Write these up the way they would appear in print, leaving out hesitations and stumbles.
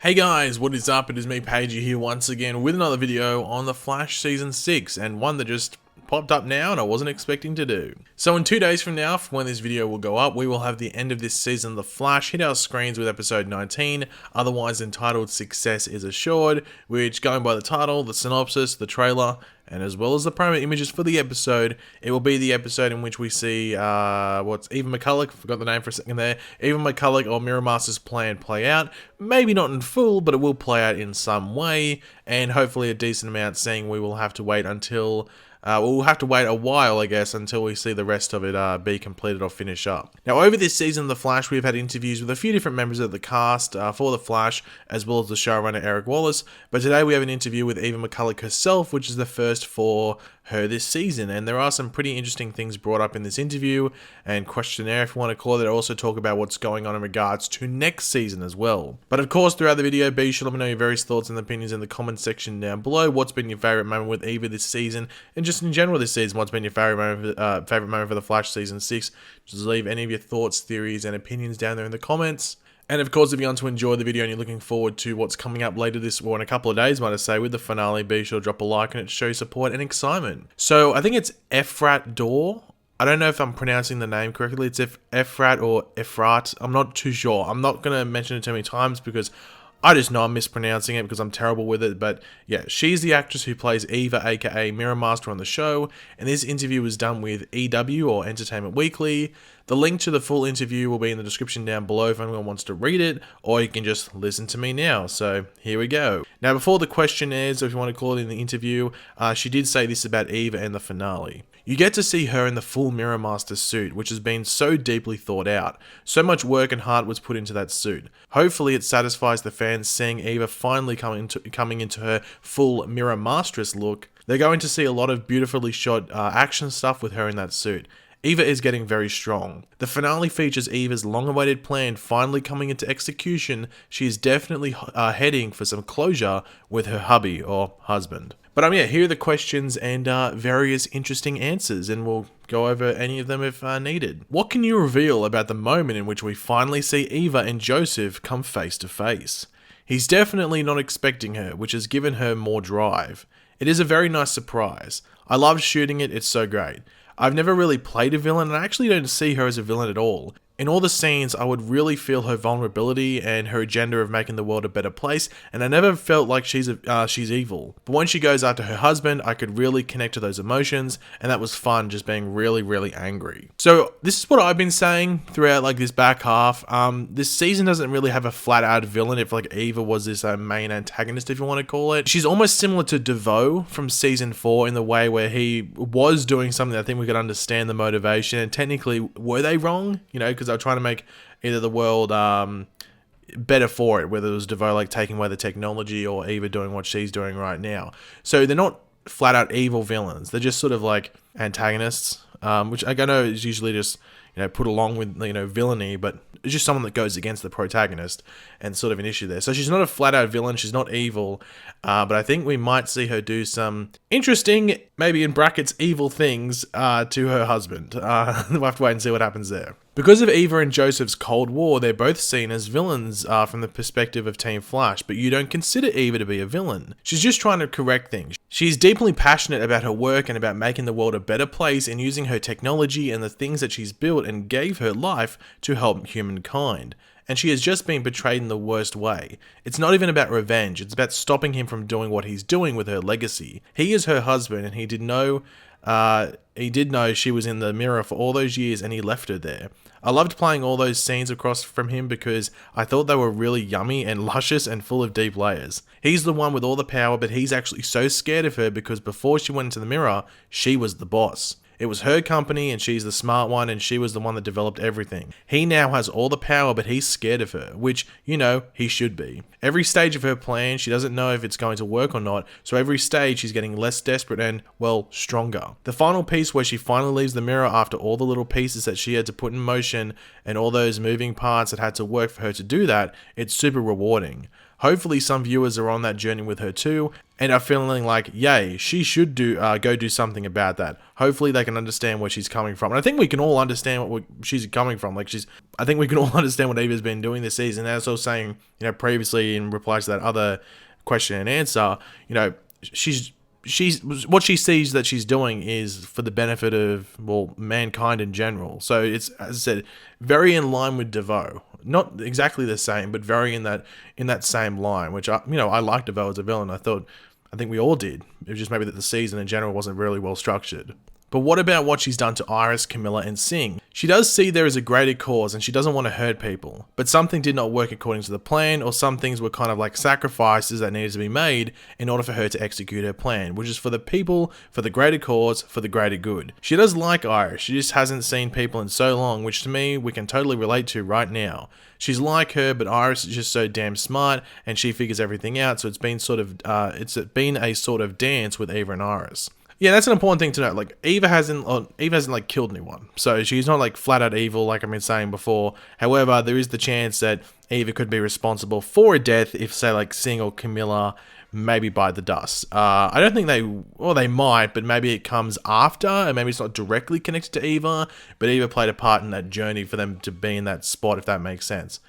Hey guys, what is up? It is me, Pagey, here once again with another video on The Flash Season 6, and one that just popped up now and I wasn't expecting to do. So in 2 days from now, from when this video will go up, we will have the end of this season of The Flash hit our screens with episode 19, otherwise entitled Success is Assured, which, going by the title, the synopsis, the trailer, and as well as the promo images for the episode, it will be the episode in which we see, Eva McCulloch, forgot the name for a second there, Eva McCulloch or Mirror Master's plan play out. Maybe not in full, but it will play out in some way, and hopefully a decent amount, seeing we will have to wait until... we'll have to wait a while, I guess, until we see the rest of it be completed or finish up. Now, over this season of The Flash, we've had interviews with a few different members of the cast for The Flash, as well as the showrunner Eric Wallace, but today we have an interview with Eva McCulloch herself, which is the first for her this season, and there are some pretty interesting things brought up in this interview and questionnaire, if you want to call it. I also talk about what's going on in regards to next season as well. But of course, throughout the video, be sure to let me know your various thoughts and opinions in the comment section down below. What's been your favourite moment with Eva this season, and just in general this season, what's been your favourite moment for The Flash Season 6? Just leave any of your thoughts, theories, and opinions down there in the comments. And of course, if you want to enjoy the video and you're looking forward to what's coming up later this, or in a couple of days, might I say, with the finale, be sure to drop a like on it to show your support and excitement. So I think it's Efrat Door. I don't know if I'm pronouncing the name correctly. It's Efrat or Efrat. I'm not too sure. I'm not going to mention it too many times because I just know I'm mispronouncing it because I'm terrible with it. But yeah, she's the actress who plays Eva, aka Mirror Master, on the show. And this interview was done with EW, or Entertainment Weekly. The link to the full interview will be in the description down below if anyone wants to read it, or you can just listen to me now. So here we go. Now, before the questionnaires, or if you want to call it in the interview, she did say this about Eva and the finale. You get to see her in the full Mirror Master suit, which has been so deeply thought out. So much work and heart was put into that suit. Hopefully it satisfies the fans seeing Eva finally coming into her full Mirror Masteress look. They're going to see a lot of beautifully shot action stuff with her in that suit. Eva is getting very strong. The finale features Eva's long-awaited plan finally coming into execution. She is definitely heading for some closure with her hubby or husband. But yeah, here are the questions and various interesting answers, and we'll go over any of them if needed. What can you reveal about the moment in which we finally see Eva and Joseph come face to face? He's definitely not expecting her, which has given her more drive. It is a very nice surprise. I loved shooting it, it's so great. I've never really played a villain, and I actually don't see her as a villain at all. In all the scenes, I would really feel her vulnerability and her agenda of making the world a better place, and I never felt like she's evil. But when she goes after her husband, I could really connect to those emotions, and that was fun, just being really, really angry. So this is what I've been saying throughout this back half. This season doesn't really have a flat-out villain, if Eva was this main antagonist, if you want to call it. She's almost similar to DeVoe from Season 4 in the way where he was doing something that I think we could understand the motivation, and technically, were they wrong? Because I was trying to make either the world better for it, whether it was DeVoe taking away the technology or Eva doing what she's doing right now. So they're not flat out evil villains. They're just sort of antagonists, which I know is usually just put along with villainy, but it's just someone that goes against the protagonist and sort of an issue there. So she's not a flat out villain, she's not evil, but I think we might see her do some interesting, maybe in brackets, evil things to her husband. We'll have to wait and see what happens there. Because of Eva and Joseph's Cold War, they're both seen as villains from the perspective of Team Flash, but you don't consider Eva to be a villain. She's just trying to correct things. She's deeply passionate about her work and about making the world a better place and using her technology and the things that she's built and gave her life to help humankind. And she has just been betrayed in the worst way. It's not even about revenge, it's about stopping him from doing what he's doing with her legacy. He is her husband, and he did know she was in the mirror for all those years, and he left her there. I loved playing all those scenes across from him because I thought they were really yummy and luscious and full of deep layers. He's the one with all the power, but he's actually so scared of her because before she went into the mirror, she was the boss. It was her company and she's the smart one and she was the one that developed everything. He now has all the power, but he's scared of her, which, he should be. Every stage of her plan, she doesn't know if it's going to work or not, so every stage she's getting less desperate and, stronger. The final piece where she finally leaves the mirror after all the little pieces that she had to put in motion and all those moving parts that had to work for her to do that, it's super rewarding. Hopefully some viewers are on that journey with her too, and are feeling like, yay, she should go do something about that. Hopefully they can understand where she's coming from. And I think we can all understand what she's coming from. I think we can all understand what Eva's been doing this season. As I was saying, previously in reply to that other question and answer, she's what she sees that she's doing is for the benefit of, well, mankind in general. So it's, as I said, very in line with DeVoe. Not exactly the same, but very in that same line, which I liked DeVoe as a villain. I think we all did. It was just maybe that the season in general wasn't really well structured. But what about what she's done to Iris, Camilla, and Singh? She does see there is a greater cause and she doesn't want to hurt people. But something did not work according to the plan, or some things were kind of like sacrifices that needed to be made in order for her to execute her plan, which is for the people, for the greater cause, for the greater good. She does like Iris, she just hasn't seen people in so long, which to me, we can totally relate to right now. She's like her, but Iris is just so damn smart and she figures everything out, so it's been a sort of dance with Eva and Iris. Yeah, that's an important thing to note. Like, Eva hasn't like killed anyone, so she's not like flat out evil like I've been saying before. However, there is the chance that Eva could be responsible for a death if, say, like Singh or Camilla maybe bite the dust. I don't think they might, but maybe it comes after, and maybe it's not directly connected to Eva, but Eva played a part in that journey for them to be in that spot, if that makes sense.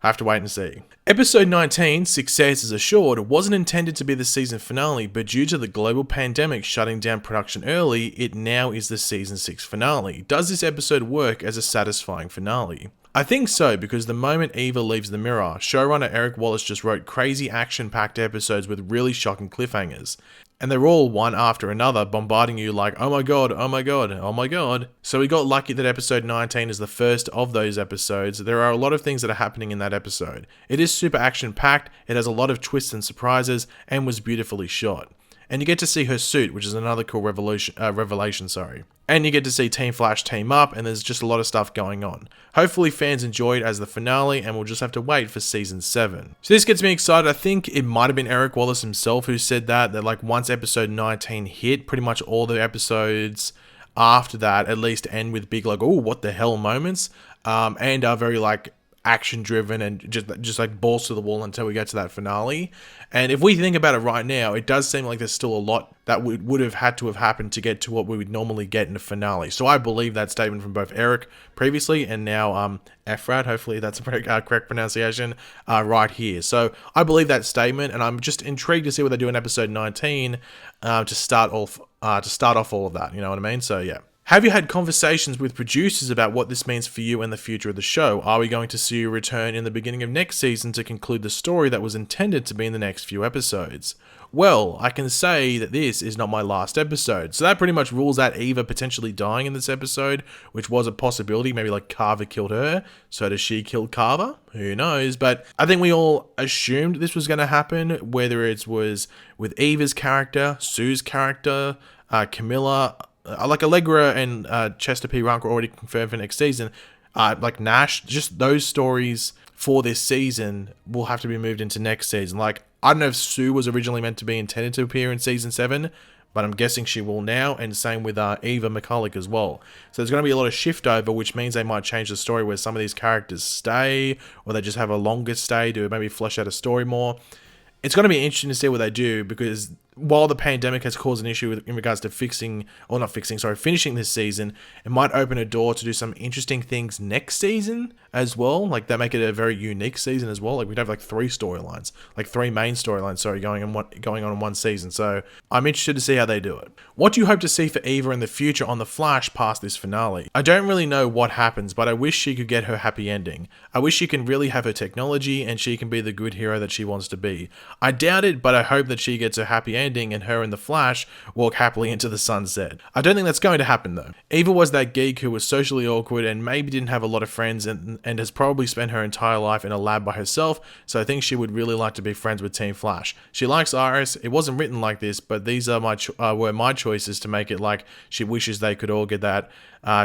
I have to wait and see. Episode 19, Success is Assured, wasn't intended to be the season finale, but due to the global pandemic shutting down production early, it now is the season 6 finale. Does this episode work as a satisfying finale? I think so, because the moment Eva leaves the mirror, showrunner Eric Wallace just wrote crazy action-packed episodes with really shocking cliffhangers. And they're all one after another, bombarding you like, oh my god, oh my god, oh my god. So we got lucky that episode 19 is the first of those episodes. There are a lot of things that are happening in that episode. It is super action-packed, it has a lot of twists and surprises, and was beautifully shot. And you get to see her suit, which is another cool revelation. And you get to see Team Flash team up, and there's just a lot of stuff going on. Hopefully fans enjoy it as the finale, and we'll just have to wait for season 7. So this gets me excited. I think it might have been Eric Wallace himself who said that like once episode 19 hit, pretty much all the episodes after that at least end with big like, oh, what the hell moments, and are very like action driven and just like balls to the wall until we get to that finale. And if we think about it right now, it does seem like there's still a lot that would have had to have happened to get to what we would normally get in a finale. So I believe that statement from both Eric previously and now Efrat, hopefully that's a correct pronunciation, right here. So I believe that statement, and I'm just intrigued to see what they do in episode 19 to start off all of that. You know what I mean? So yeah. Have you had conversations with producers about what this means for you and the future of the show? Are we going to see you return in the beginning of next season to conclude the story that was intended to be in the next few episodes? Well, I can say that this is not my last episode. So that pretty much rules out Eva potentially dying in this episode, which was a possibility. Maybe like Carver killed her. So does she kill Carver? Who knows? But I think we all assumed this was going to happen, whether it was with Eva's character, Sue's character, Camilla, like Allegra and Chester P. Rank were already confirmed for next season. Like Nash, just those stories for this season will have to be moved into next season. Like, I don't know if Sue was originally meant to be intended to appear in season 7, but I'm guessing she will now, and same with Eva McCulloch as well. So there's going to be a lot of shift over, which means they might change the story where some of these characters stay, or they just have a longer stay to maybe flesh out a story more. It's going to be interesting to see what they do, because while the pandemic has caused an issue in regards to finishing this season, it might open a door to do some interesting things next season as well. Like, that make it a very unique season as well. Like, we'd have like 3 storylines, like 3 main storylines, going on in one season. So I'm interested to see how they do it. What do you hope to see for Eva in the future on The Flash past this finale? I don't really know what happens, but I wish she could get her happy ending. I wish she can really have her technology and she can be the good hero that she wants to be. I doubt it, but I hope that she gets her happy ending and her and the Flash walk happily into the sunset. I don't think that's going to happen though. Eva was that geek who was socially awkward and maybe didn't have a lot of friends and has probably spent her entire life in a lab by herself, so I think she would really like to be friends with Team Flash. She likes Iris. It wasn't written like this, but these are were my choices to make it like she wishes they could all get that.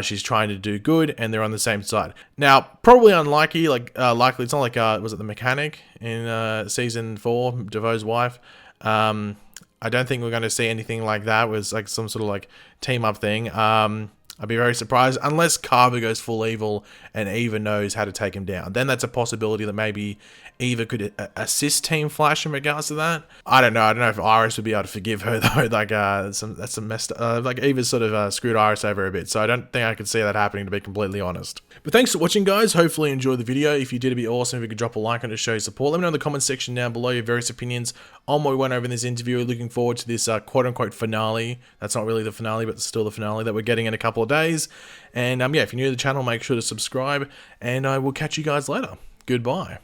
She's trying to do good and they're on the same side. Now, probably unlikely, likely, it's not like, was it the mechanic in season 4, DeVoe's wife? I don't think we're going to see anything like that. It was like some sort of like team up thing. I'd be very surprised, unless Carver goes full evil and Eva knows how to take him down. Then that's a possibility that maybe Eva could assist Team Flash in regards to that. I don't know. I don't know if Iris would be able to forgive her though. Like that's some messed. Like Eva's sort of screwed Iris over a bit, so I don't think I could see that happening, to be completely honest. But thanks for watching, guys. Hopefully you enjoyed the video. If you did, it'd be awesome if you could drop a like on it to show your support. Let me know in the comment section down below your various opinions on what we went over in this interview. Looking forward to this quote-unquote finale. That's not really the finale, but still the finale that we're getting in a couple of days. And yeah, if you're new to the channel, make sure to subscribe, and I will catch you guys later. Goodbye.